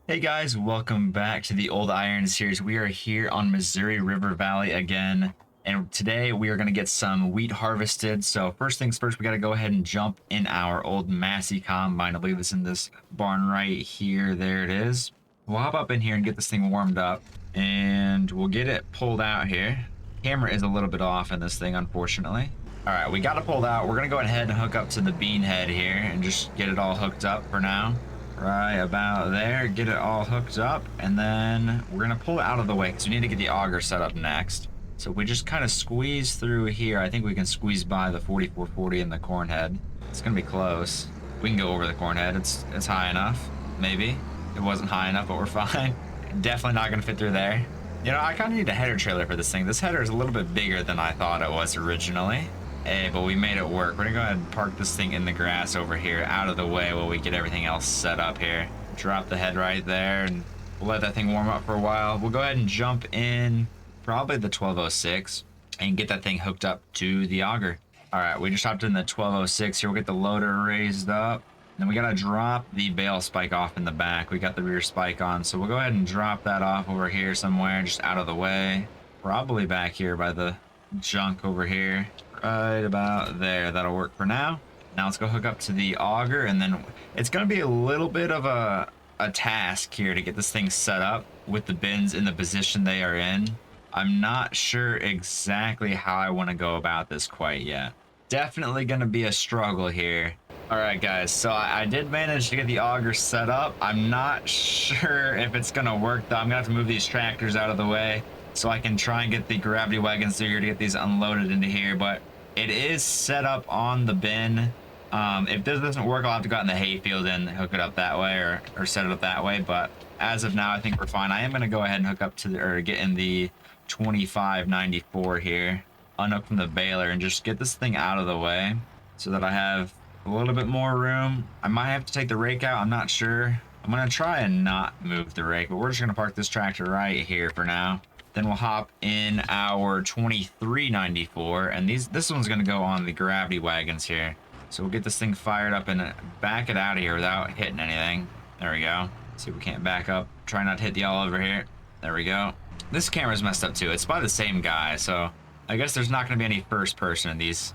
Hey guys, welcome back to the Old Iron series. We are here on Missouri River Valley again, and today we are going to get some wheat harvested. So first things first, we got to go ahead and jump in our old Massey combine. I believe it's in this barn right here. There it is. We'll hop up in here and get this thing warmed up, and we'll get it pulled out here. Camera is a little bit off in this thing, unfortunately. All right, we got it pulled out. We're going to go ahead and hook up to the bean head here and just get it all hooked up for now. Right about there, get it all hooked up, and then we're gonna pull it out of the way because we need to get the auger set up next. So we just kind of squeeze through here. I think we can squeeze by the 4440 and the corn head. It's gonna be close. We can go over the corn head. It's high enough. Maybe it wasn't high enough, but we're fine. Definitely not gonna fit through there. You know, I kind of need a header trailer for this thing. This header is a little bit bigger than I thought it was originally. Hey, but we made it work. We're gonna go ahead and park this thing in the grass over here, out of the way while we get everything else set up here. Drop the head right there, and we'll let that thing warm up for a while. We'll go ahead and jump in probably the 1206 and get that thing hooked up to the auger. All right, we just hopped in the 1206 here. We'll get the loader raised up. Then we gotta drop the bale spike off in the back. We got the rear spike on, so we'll go ahead and drop that off over here somewhere, just out of the way. Probably back here by the junk over here. Right about there. That'll work for now. Now let's go hook up to the auger, and then it's going to be a little bit of a task here to get this thing set up with the bins in the position they are in. I'm not sure exactly how I want to go about this quite yet. Definitely going to be a struggle here. All right, guys, so I did manage to get the auger set up. I'm not sure if it's going to work, though. I'm going to have to move these tractors out of the way so I can try and get the gravity wagons through here to get these unloaded into here, but it is set up on the bin. If this doesn't work, I'll have to go out in the hayfield and hook it up that way, or set it up that way, but as of now, I think we're fine. I am going to go ahead and hook up to or get in the 2594 here, unhook from the baler, and just get this thing out of the way so that I have a little bit more room. I might have to take the rake out, I'm not sure. I'm going to try and not move the rake, but we're just going to park this tractor right here for now. Then we'll hop in our 2394, and this one's going to go on the gravity wagons here. So we'll get this thing fired up and back it out of here without hitting anything. There we go. See if we can't back up. Try not to hit the all over here. There we go. This camera's messed up too. It's by the same guy, so I guess there's not going to be any first person in these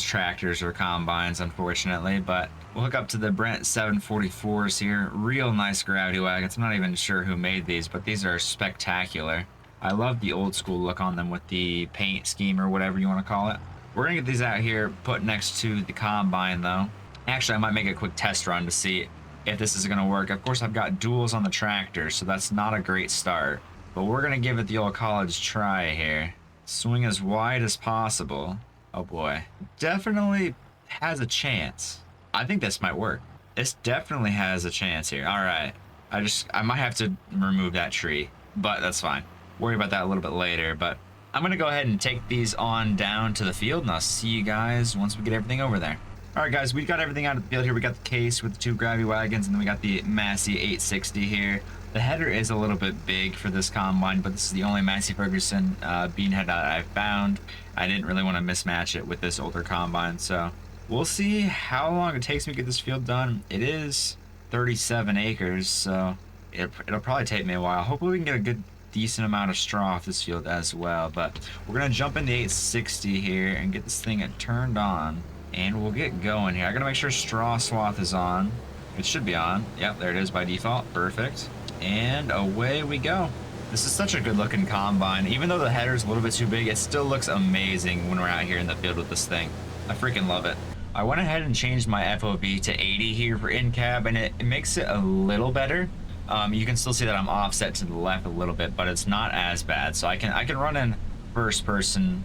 tractors or combines, unfortunately, but we'll hook up to the Brent 744s here. Real nice gravity wagons. I'm not even sure who made these, but these are spectacular. I love the old school look on them with the paint scheme or whatever you want to call it. We're going to get these out here put next to the combine though. Actually, I might make a quick test run to see if this is going to work. Of course, I've got duals on the tractor, so that's not a great start. But we're going to give it the old college try here. Swing as wide as possible. Oh boy. Definitely has a chance. I think this might work. This definitely has a chance here. All right. I might have to remove that tree, but that's fine. Worry about that a little bit later, but I'm gonna go ahead and take these on down to the field, and I'll see you guys once we get everything over there. All right, guys, we got everything out of the field here. We got the case with the two gravity wagons, and then we got the Massey 860 here. The header is a little bit big for this combine, but this is the only Massey Ferguson bean head that I found. I didn't really want to mismatch it with this older combine, so we'll see how long it takes me to get this field done. It is 37 acres, so it'll probably take me a while. Hopefully we can get a good decent amount of straw off this field as well, but we're gonna jump in the 860 here and get this thing turned on, and we'll get going here. I gotta make sure straw swath is on. It should be on. Yep, there it is by default. Perfect. And away we go. This is such a good looking combine. Even though the header is a little bit too big, it still looks amazing when we're out here in the field with this thing. I freaking love it. I went ahead and changed my FOV to 80 here for in cab, and it makes it a little better. You can still see that I'm offset to the left a little bit, but it's not as bad. So I can run in first person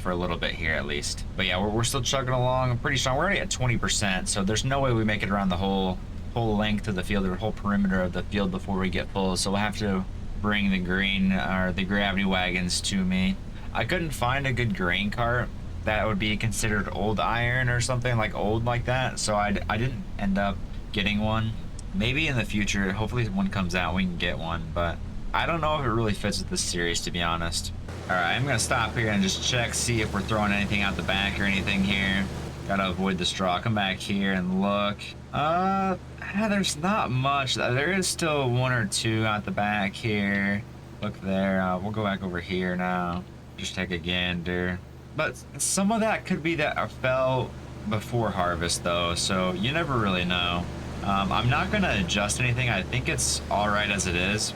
for a little bit here at least. But yeah, we're still chugging along. I'm pretty strong. We're already at 20%, so there's no way we make it around the whole length of the field or whole perimeter of the field before we get full. So we'll have to bring the grain or the gravity wagons to me. I couldn't find a good grain cart that would be considered old iron or something like old like that. So I didn't end up getting one. Maybe in the future, hopefully one comes out, we can get one, but I don't know if it really fits with this series, to be honest. All right, I'm gonna stop here and just check, see if we're throwing anything out the back or anything here. Gotta avoid the straw. Come back here and look. There's not much. There is still one or two at the back here. Look there. We'll go back over here now. Just take a gander. But some of that could be that I fell before harvest though, so you never really know. I'm not gonna adjust anything. I think it's all right as it is.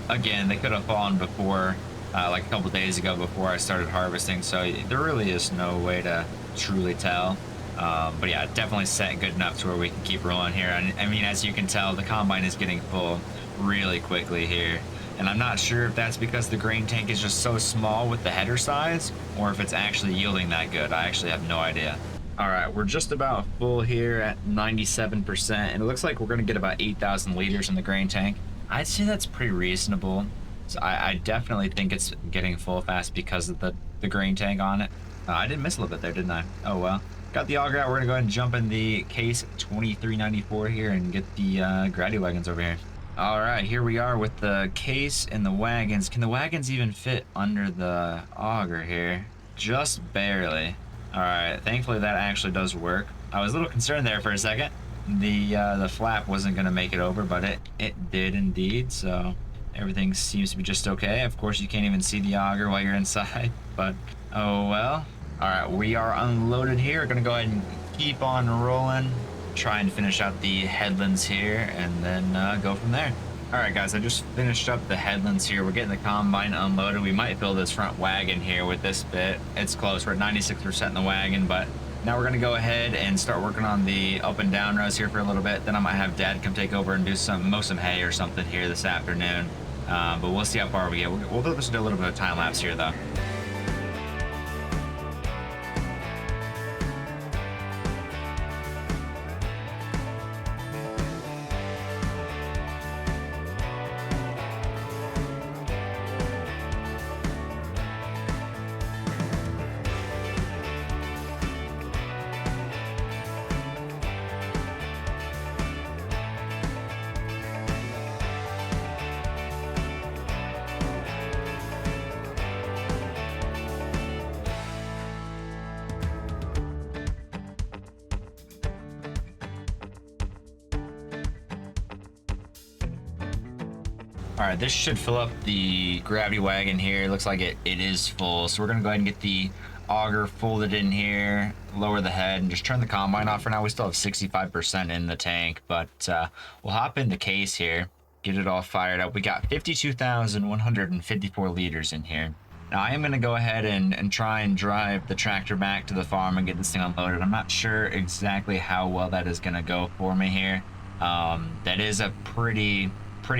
Again, they could have fallen before, like a couple days ago before I started harvesting, so there really is no way to truly tell. But yeah, definitely set good enough to where we can keep rolling here. And I mean, as you can tell, the combine is getting full really quickly here. And I'm not sure if that's because the grain tank is just so small with the header size, or if it's actually yielding that good. I actually have no idea. All right, we're just about full here at 97%, and it looks like we're gonna get about 8,000 liters in the grain tank. I'd say that's pretty reasonable. So I definitely think it's getting full fast because of the grain tank on it. I did miss a little bit there, didn't I? Oh well. Got the auger out. We're gonna go ahead and jump in the case 2394 here and get the Brodie wagons over here. All right, here we are with the case and the wagons. Can the wagons even fit under the auger here? Just barely. All right, thankfully that actually does work. I was a little concerned there for a second. The flap wasn't gonna make it over, but it did indeed. So everything seems to be just okay. Of course, you can't even see the auger while you're inside, but oh well. All right, we are unloaded here. Gonna go ahead and keep on rolling. Try and finish out the headlands here and then go from there. All right, guys, I just finished up the headlands here. We're getting the combine unloaded. We might fill this front wagon here with this bit. It's close. We're at 96% in the wagon, but now we're gonna go ahead and start working on the up and down rows here for a little bit. Then I might have Dad come take over and do mow some hay or something here this afternoon. But we'll see how far we get. We'll just do a little bit of time lapse here though. All right, this should fill up the gravity wagon here. It looks like it is full. So we're gonna go ahead and get the auger folded in here, lower the head, and just turn the combine off for now. We still have 65% in the tank, but we'll hop in the case here, get it all fired up. We got 52,154 liters in here. Now I am gonna go ahead and try and drive the tractor back to the farm and get this thing unloaded. I'm not sure exactly how well that is gonna go for me here. That is a pretty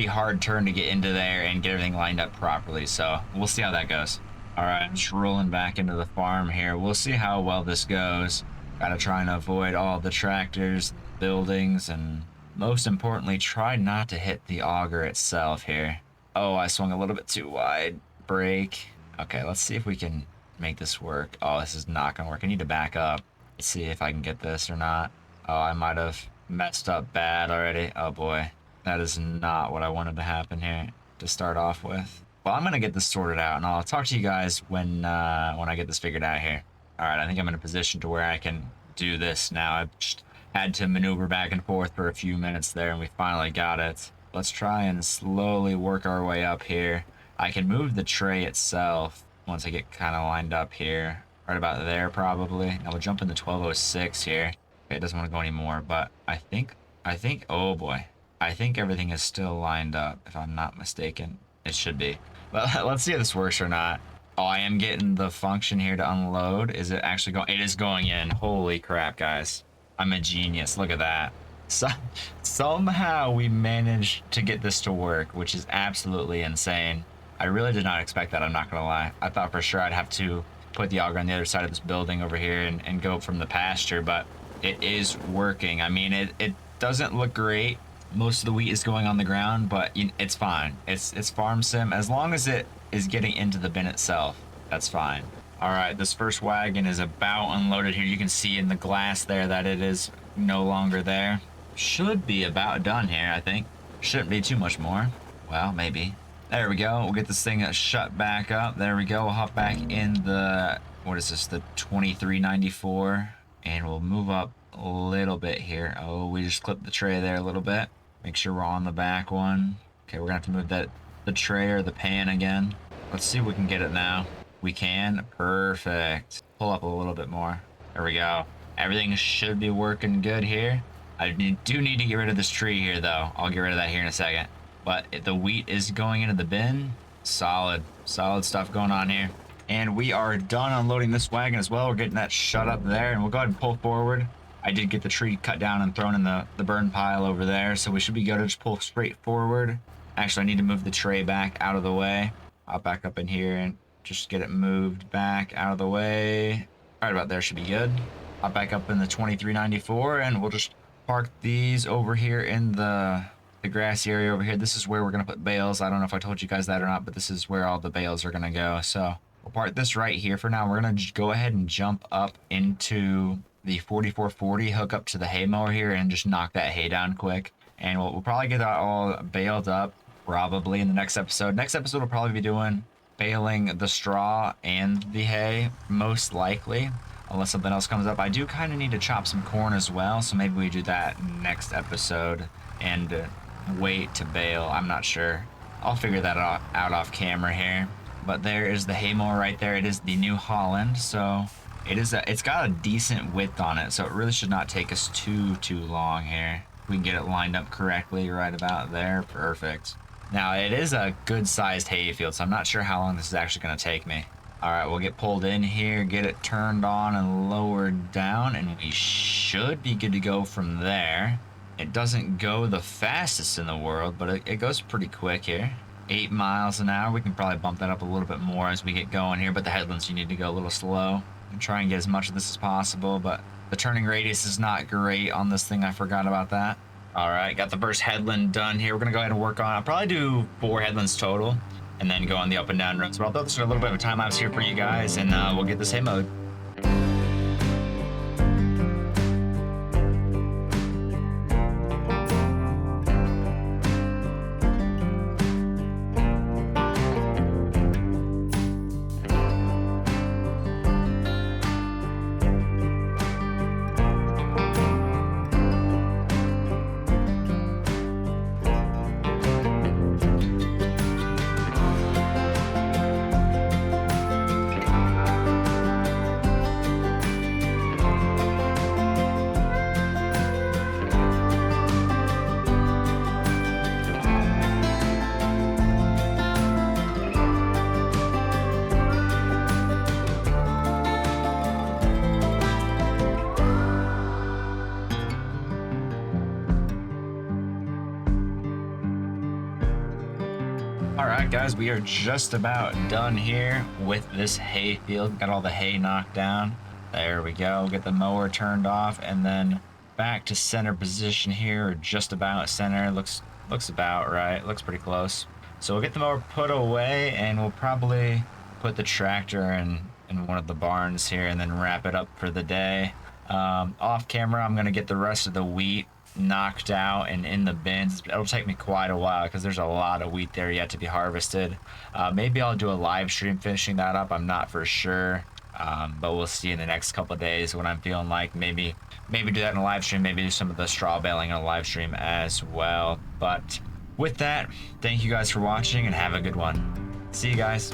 hard turn to get into there and get everything lined up properly, so we'll see how that goes. All right, I'm just rolling back into the farm here. We'll see how well this goes. Gotta try and avoid all the tractors, buildings, and most importantly, try not to hit the auger itself here. Oh, I swung a little bit too wide. Brake. Okay, let's see if we can make this work. Oh, this is not gonna work. I need to back up. Let's see if I can get this or not. Oh, I might have messed up bad already. Oh boy. That is not what I wanted to happen here to start off with. Well, I'm gonna get this sorted out, and I'll talk to you guys when I get this figured out here. All right, I think I'm in a position to where I can do this now. I've just had to maneuver back and forth for a few minutes there, and we finally got it. Let's try and slowly work our way up here. I can move the tray itself once I get kind of lined up here, right about there probably. Now we'll jump in the 1206 here. Okay, it doesn't want to go anymore, but I think, oh boy. I think everything is still lined up, if I'm not mistaken. It should be. But let's see if this works or not. Oh, I am getting the function here to unload. Is it actually going? It is going in. Holy crap, guys. I'm a genius. Look at that. So, somehow we managed to get this to work, which is absolutely insane. I really did not expect that, I'm not going to lie. I thought for sure I'd have to put the auger on the other side of this building over here and go from the pasture, but it is working. I mean, it doesn't look great. Most of the wheat is going on the ground, but it's fine. It's farm sim. As long as it is getting into the bin itself, that's fine. All right, this first wagon is about unloaded here. You can see in the glass there that it is no longer there. Should be about done here, I think. Shouldn't be too much more. Well, maybe. There we go. We'll get this thing shut back up. There we go. We'll hop back in the, what is this, the 2394. And we'll move up a little bit here. Oh, we just clipped the tray there a little bit. Make sure we're on the back one. Okay, we're gonna have to move the tray or the pan again. Let's see if we can get it now. We can. Perfect. Pull up a little bit more. There we go. Everything should be working good here. I do need to get rid of this tree here, though. I'll get rid of that here in a second. But if the wheat is going into the bin. Solid stuff going on here. And we are done unloading this wagon as well. We're getting that shut up there, and we'll go ahead and pull forward. I did get the tree cut down and thrown in the burn pile over there, so we should be good to just pull straight forward. Actually, I need to move the tray back out of the way. I'll back up in here and just get it moved back out of the way. Right about there should be good. I'll back up in the 2394, and we'll just park these over here in the grassy area over here. This is where we're gonna put bales. I don't know if I told you guys that or not, but this is where all the bales are gonna go. So we'll park this right here for now. We're gonna just go ahead and jump up into the 4440, hook up to the hay mower here, and just knock that hay down quick. And we'll probably get that all baled up probably in the next episode. Next episode will probably be doing baling the straw and the hay, most likely, unless something else comes up. I do kind of need to chop some corn as well, so maybe we do that next episode and wait to bale. I'm not sure. I'll figure that out off camera here. But there is the hay mower right there. It is the New Holland, so it's got a decent width on it, so it really should not take us too long here. We can get it lined up correctly right about there. Perfect. Now, it is a good-sized hay field, so I'm not sure how long this is actually going to take me. All right, we'll get pulled in here, get it turned on and lowered down, and we should be good to go from there. It doesn't go the fastest in the world, but it goes pretty quick here. 8 miles an hour. We can probably bump that up a little bit more as we get going here, but the headlands, you need to go a little slow and try and get as much of this as possible, but the turning radius is not great on this thing. I forgot about that. All right, got the first headland done here. We're gonna go ahead and work on, I'll probably do 4 headlands total and then go on the up and down roads. But I'll throw this in a little bit of a time lapse here for you guys, and we'll get this hay mode. Alright guys, we are just about done here with this hay field. Got all the hay knocked down. There we go. Get the mower turned off and then back to center position here, or just about center. Looks about right. Looks pretty close. So we'll get the mower put away and we'll probably put the tractor in one of the barns here and then wrap it up for the day. Off camera, I'm gonna get the rest of the wheat knocked out and in the bins. It'll take me quite a while because there's a lot of wheat there yet to be harvested. Maybe I'll do a live stream finishing that up. I'm not for sure, but we'll see in the next couple of days when I'm feeling like maybe do that in a live stream, maybe do some of the straw baling on a live stream as well. But with that, thank you guys for watching and have a good one. See you guys.